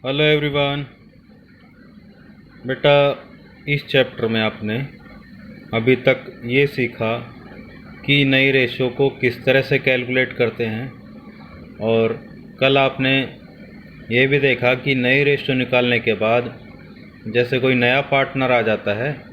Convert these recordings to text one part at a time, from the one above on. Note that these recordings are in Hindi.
Hello everyone. बेटा, इस चैप्टर में आपने अभी तक ये सीखा कि नई रेशो को किस तरह से कैलकुलेट करते हैं, और कल आपने ये भी देखा कि नई रेशो निकालने के बाद जैसे कोई नया पार्टनर आ जाता है,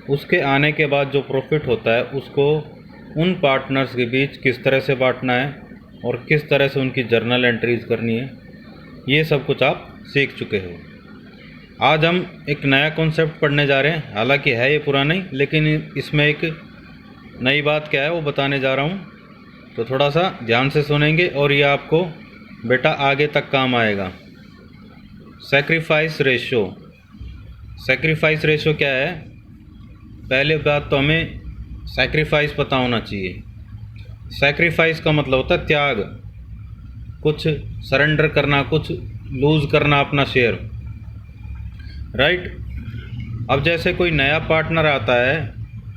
उसके आने के बाद जो प्रॉफिट होता है उसको उन पार्टनर्स के बीच किस तरह से बांटना है और किस तरह से उनकी जर्नल एंट्रीज करनी है, ये सब कुछ आप सीख चुके हो। आज हम एक नया कॉन्सेप्ट पढ़ने जा रहे हैं, हालांकि है ये पुराना ही, लेकिन इसमें एक नई बात क्या है वो बताने जा रहा हूँ। तो थोड़ा सा ध्यान से सुनेंगे और ये आपको बेटा आगे तक काम आएगा। Sacrifice ratio. सैक्रिफाइस रेशो क्या है? पहले बात तो हमें सैक्रिफाइस पता होना चाहिए। सैक्रिफाइस का मतलब होता है त्याग, कुछ सरेंडर करना, कुछ लूज़ करना अपना शेयर, राइट। अब जैसे कोई नया पार्टनर आता है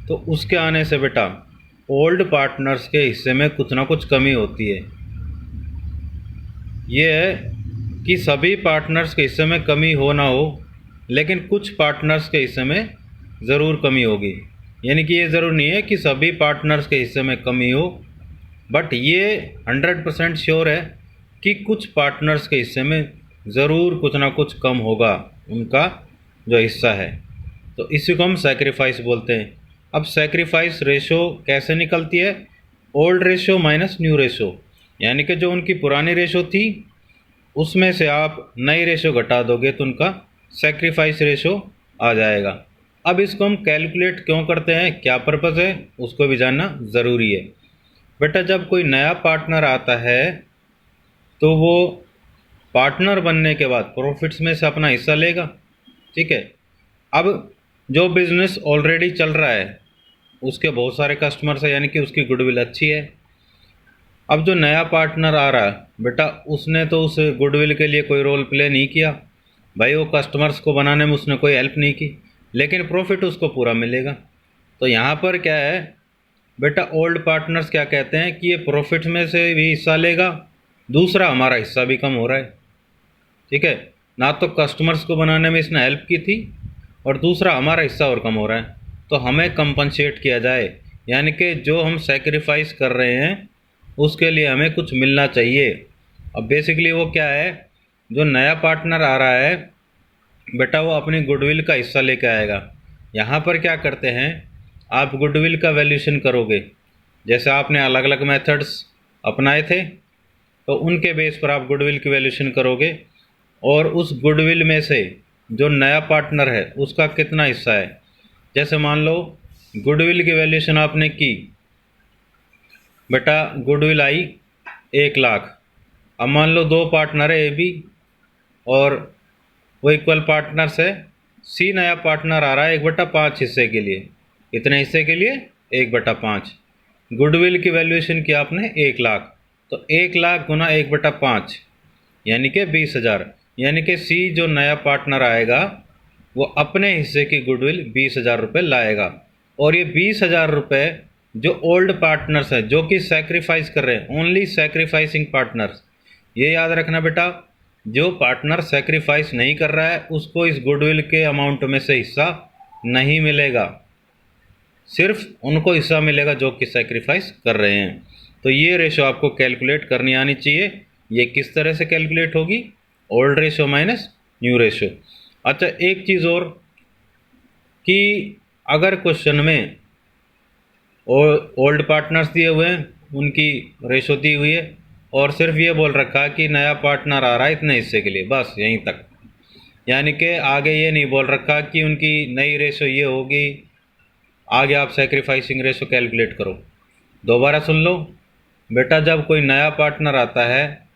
तो उसके आने से बेटा ओल्ड पार्टनर्स के हिस्से में कुछ ना कुछ कमी होती है। ये है कि सभी पार्टनर्स के हिस्से में कमी हो ना हो, लेकिन कुछ पार्टनर्स के हिस्से में ज़रूर कमी होगी। यानी कि ये ज़रूर नहीं है कि सभी पार्टनर्स के हिस्से में कमी हो, बट ये 100% श्योर है कि कुछ पार्टनर्स के हिस्से में ज़रूर कुछ ना कुछ कम होगा, उनका जो हिस्सा है। तो इसी को हम सैक्रिफाइस बोलते हैं। अब सैक्रिफाइस रेशो कैसे निकलती है? Old ratio minus new ratio, यानी कि जो उनकी पुरानी रेशो थी उसमें से आप नई रेशो घटा दोगे तो उनका सैक्रिफाइस रेशो आ जाएगा। अब इसको हम कैलकुलेट क्यों करते हैं, क्या पर्पज़ है, उसको भी जानना ज़रूरी है। बेटा, जब कोई नया पार्टनर आता है तो वो पार्टनर बनने के बाद प्रॉफिट्स में से अपना हिस्सा लेगा, ठीक है। अब जो बिज़नेस ऑलरेडी चल रहा है उसके बहुत सारे कस्टमर्स हैं, यानी कि उसकी गुडविल अच्छी है। अब जो नया पार्टनर आ रहा है बेटा, उसने तो उस गुडविल के लिए कोई रोल प्ले नहीं किया भाई, वो कस्टमर्स को बनाने में उसने कोई हेल्प नहीं की, लेकिन प्रॉफिट उसको पूरा मिलेगा। तो यहाँ पर क्या है बेटा, ओल्ड पार्टनर्स क्या कहते हैं कि ये प्रॉफिट में से भी हिस्सा लेगा, दूसरा हमारा हिस्सा भी कम हो रहा है, ठीक है। ना तो कस्टमर्स को बनाने में इसने हेल्प की थी और दूसरा हमारा हिस्सा और कम हो रहा है, तो हमें कंपनसेट किया जाए, यानी कि जो हम सेक्रीफाइस कर रहे हैं उसके लिए हमें कुछ मिलना चाहिए। अब बेसिकली वो क्या है, जो नया पार्टनर आ रहा है बेटा वो अपनी गुडविल का हिस्सा लेके आएगा। यहाँ पर क्या करते हैं, आप गुडविल का वैल्यूएशन करोगे, जैसे आपने अलग अलग मेथड्स अपनाए थे तो उनके बेस पर आप गुडविल की वैल्यूएशन करोगे, और उस गुडविल में से जो नया पार्टनर है उसका कितना हिस्सा है। जैसे मान लो गुडविल की वैल्यूएशन आपने की बेटा, गुडविल आई 1,00,000। अब मान लो दो पार्टनर है ए बी, और वो इक्वल पार्टनर्स है। सी नया पार्टनर आ रहा है 1/5 हिस्से के लिए। इतने हिस्से के लिए 1/5। गुडविल की वैल्यूएशन की आपने 1,00,000, तो 1,00,000 गुना 1/5 यानी कि 20,000। यानी कि सी जो नया पार्टनर आएगा वो अपने हिस्से की गुडविल 20,000 रुपये लाएगा, और ये 20,000 रुपये जो ओल्ड पार्टनर्स हैं जो कि सैक्रिफाइस कर रहे हैं, ओनली सैक्रिफाइसिंग पार्टनर्स, ये याद रखना बेटा, जो पार्टनर सैक्रिफाइस नहीं कर रहा है उसको इस गुडविल के अमाउंट में से हिस्सा नहीं मिलेगा, सिर्फ उनको हिस्सा मिलेगा जो कि सैक्रिफाइस कर रहे हैं। तो ये रेशो आपको कैलकुलेट करनी आनी चाहिए। ये किस तरह से कैलकुलेट होगी? Old ratio minus new ratio. अच्छा, एक चीज़ और कि अगर क्वेश्चन में ओल्ड पार्टनर्स दिए हुए हैं, उनकी रेशो दी हुई है, और सिर्फ ये बोल रखा है कि नया पार्टनर आ रहा है इतने हिस्से के लिए, बस यहीं तक, यानी कि आगे ये नहीं बोल रखा कि उनकी नई रेशो ये होगी, आगे आप सैक्रिफाइसिंग रेशो कैलकुलेट करो। दोबारा सुन लो बेटा, जब कोई नया पार्टनर आता है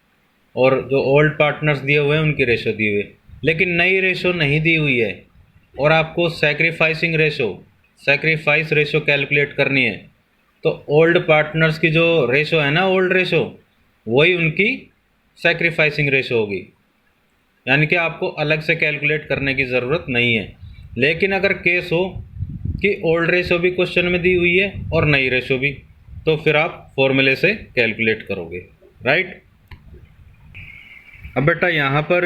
और जो ओल्ड पार्टनर्स दिए हुए हैं उनकी रेशो दी हुई है, लेकिन नई रेशो नहीं दी हुई है, और आपको सैक्रिफाइस रेशो कैलकुलेट करनी है, तो ओल्ड पार्टनर्स की जो रेशो है ना, ओल्ड रेशो, वही उनकी सैक्रिफाइसिंग रेशो होगी। यानी कि आपको अलग से कैलकुलेट करने की ज़रूरत नहीं है। लेकिन अगर केस हो कि ओल्ड रेशो भी क्वेश्चन में दी हुई है और नई रेशो भी, तो फिर आप फॉर्मूले से कैलकुलेट करोगे, राइट। अब बेटा यहाँ पर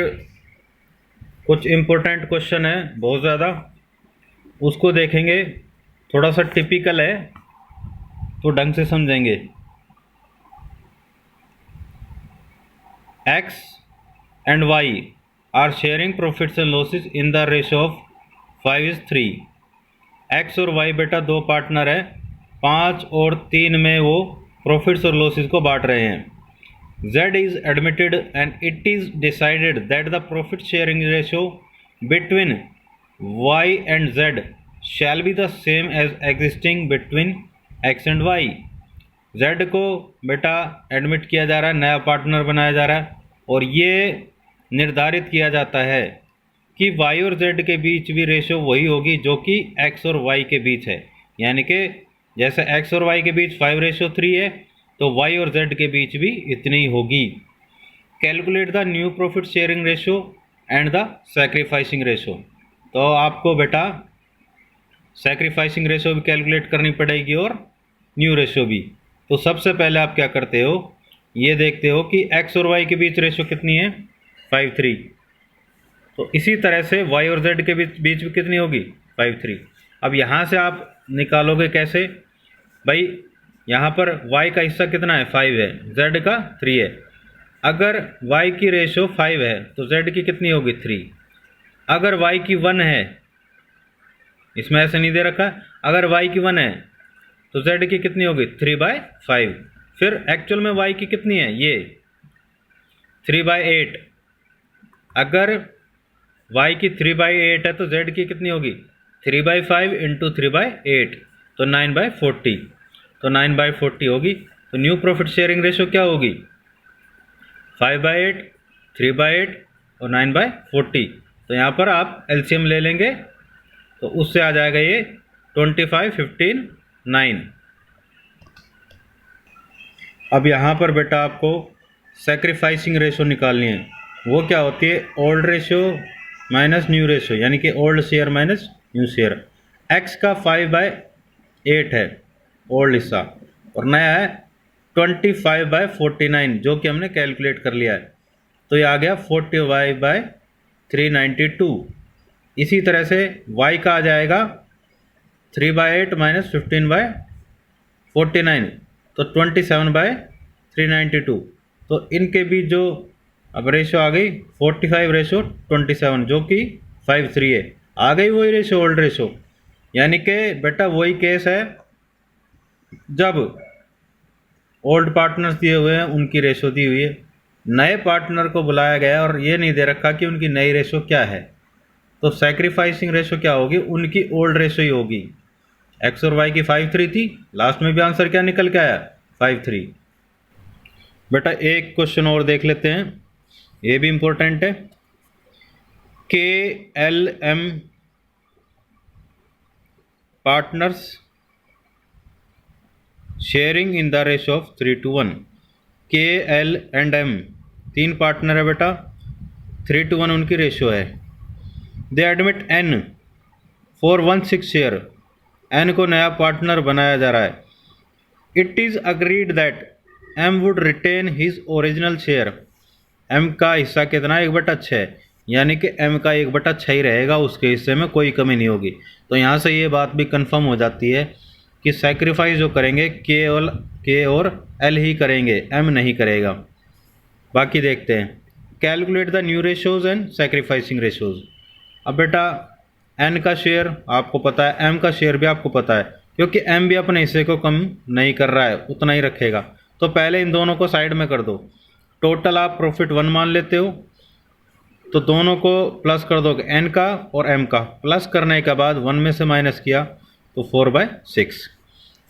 कुछ इम्पोर्टेंट क्वेश्चन है बहुत ज़्यादा, उसको देखेंगे, थोड़ा सा टिपिकल है तो ढंग से समझेंगे। X and y are sharing profits and losses in the ratio of 5:3। X और वाई बेटा दो पार्टनर है, 5 और 3 में वो प्रॉफिट्स और लॉसेस को बांट रहे हैं। Z is admitted and it is decided that the profit sharing ratio between Y and Z shall be the same as existing between X and Y। Z को बेटा एडमिट किया जा रहा है, नया पार्टनर बनाया जा रहा है, और ये निर्धारित किया जाता है कि Y और Z के बीच भी रेशो वही होगी जो कि X और Y के बीच है। यानी कि जैसे X और Y के बीच 5:3 है, तो Y और Z के बीच भी इतनी ही होगी। Calculate the new profit sharing ratio and the sacrificing ratio. तो आपको बेटा सैक्रिफाइसिंग रेशो भी कैलकुलेट करनी पड़ेगी और न्यू रेशो भी। तो सबसे पहले आप क्या करते हो, ये देखते हो कि X और Y के बीच रेशो कितनी है, 5:3। तो इसी तरह से Y और Z के बीच भी कितनी होगी, 5:3। अब यहाँ से आप निकालोगे कैसे भाई, यहाँ पर y का हिस्सा कितना है, 5 है, z का 3 है। अगर y की रेशो 5 है तो z की कितनी होगी, 3। अगर y की 1 है, इसमें ऐसे नहीं दे रखा, अगर y की 1 है तो z की कितनी होगी, 3/5। फिर एक्चुअल में y की कितनी है, ये 3/8। अगर y की 3/8 है तो z की कितनी होगी, 3/5 इंटू 3/8, तो 9/40। तो 9/40 होगी। तो न्यू प्रॉफिट शेयरिंग रेशो क्या होगी, 5/8, 3/8 और 9/40। तो यहाँ पर आप एलसीएम ले लेंगे तो उससे आ जाएगा ये 25, 15, 9। अब यहाँ पर बेटा आपको सैक्रिफाइसिंग रेशो निकालनी है। वो क्या होती है, old ratio minus new ratio, यानी कि old share minus new share. X का 5/8 है ओल्ड हिस्सा, और नया है 25/49 जो कि हमने कैलकुलेट कर लिया है। तो ये आ गया 40y/392। इसी तरह से y का आ जाएगा 3/8 माइनस 15/49, तो 27/392। तो इनके बीच जो अब रेशो आ गई 45:27, जो कि 5:3 है। आ गई वही रेशो, ओल्ड रेशो, यानी कि बेटा वही केस है जब ओल्ड पार्टनर्स दिए हुए हैं, उनकी रेशो दी हुई है, नए पार्टनर को बुलाया गया और ये नहीं दे रखा कि उनकी नई रेशो क्या है। तो सैक्रिफाइसिंग रेशो क्या होगी, उनकी ओल्ड रेशो ही होगी। एक्स और वाई की 5:3 थी, लास्ट में भी आंसर क्या निकल के आया, 5:3। बेटा एक क्वेश्चन और देख लेते हैं, ये भी इंपॉर्टेंट है। KLM partners sharing in the ratio of 3:1। KL and M 3 partner है बेटा, 3:1 उनकी रेशो है। They admit N for 1/6 share, N को नया पार्टनर बनाया जा रहा है। It is agreed that M would retain his original share. M का हिस्सा कितना, 1/6, यानी कि M का 1/6 ही रहेगा, उसके हिस्से में कोई कमी नहीं होगी। तो यहाँ से ये बात भी कंफर्म हो जाती है कि सैक्रिफाइस जो करेंगे K और L ही करेंगे, M नहीं करेगा। बाकी देखते हैं, calculate the new ratios and sacrificing ratios. अब बेटा N का शेयर आपको पता है, M का शेयर भी आपको पता है, क्योंकि M भी अपने हिस्से को कम नहीं कर रहा है, उतना ही रखेगा। तो पहले इन दोनों को साइड में कर दो। टोटल आप प्रॉफिट 1 मान लेते हो, तो दोनों को प्लस कर दोगे, N का और M का। प्लस करने के बाद 1 में से माइनस किया तो 4/6,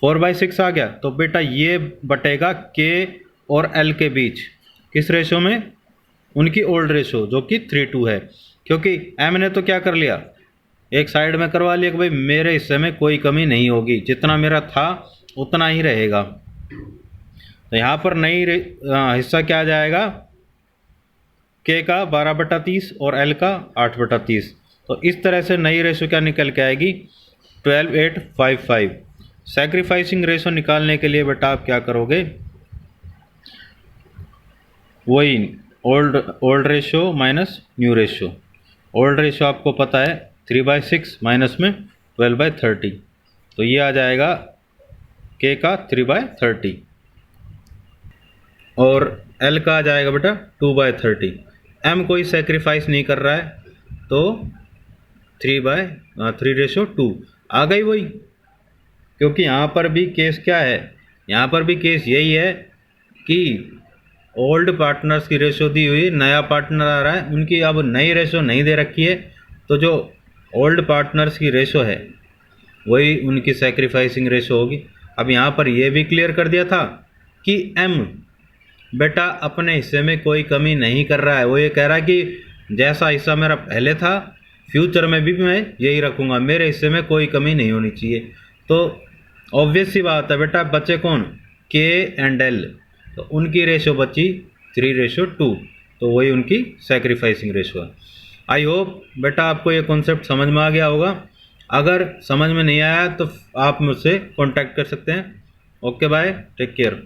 4/6 आ गया। तो बेटा ये बटेगा K और L के बीच, किस रेशो में, उनकी ओल्ड रेशो जो कि 3:2 है। क्योंकि M ने तो क्या कर लिया, एक साइड में करवा लिया कि भाई मेरे हिस्से में कोई कमी नहीं होगी, जितना मेरा था उतना ही रहेगा। तो यहाँ पर नई हिस्सा क्या आ जाएगा, K का 12/30 और L का 8/30। तो इस तरह से नई रेशो क्या निकल के आएगी, 12/855। सैक्रिफाइसिंग रेशो निकालने के लिए बेटा आप क्या करोगे, वही old ratio minus new ratio. Old ratio आपको पता है 3/6 माइनस में 12/30, तो ये आ जाएगा के का 3/30 और एल का आ जाएगा बेटा 2/30। एम कोई सेक्रीफाइस नहीं कर रहा है तो 3/3 आ गई वही, क्योंकि यहाँ पर भी केस क्या है, यहाँ पर भी केस यही है कि ओल्ड पार्टनर्स की रेशो दी हुई, नया पार्टनर आ रहा है, उनकी अब नई रेशो नहीं दे रखी है, तो जो ओल्ड पार्टनर्स की रेशो है वही उनकी सेक्रीफाइसिंग रेशो होगी। अब यहाँ पर यह भी क्लियर कर दिया था कि एम बेटा अपने हिस्से में कोई कमी नहीं कर रहा है, वो ये कह रहा है कि जैसा हिस्सा मेरा पहले था फ्यूचर में भी मैं यही रखूँगा, मेरे हिस्से में कोई कमी नहीं होनी चाहिए। तो ऑब्वियस सी बात है बेटा, बचे कौन, के एंड एल, तो उनकी रेशो बची 3/2, तो वही उनकी सेक्रीफाइसिंग रेशो है। आई होप बेटा आपको ये कॉन्सेप्ट समझ में आ गया होगा। अगर समझ में नहीं आया तो आप मुझसे कांटेक्ट कर सकते हैं। Okay bye, take care.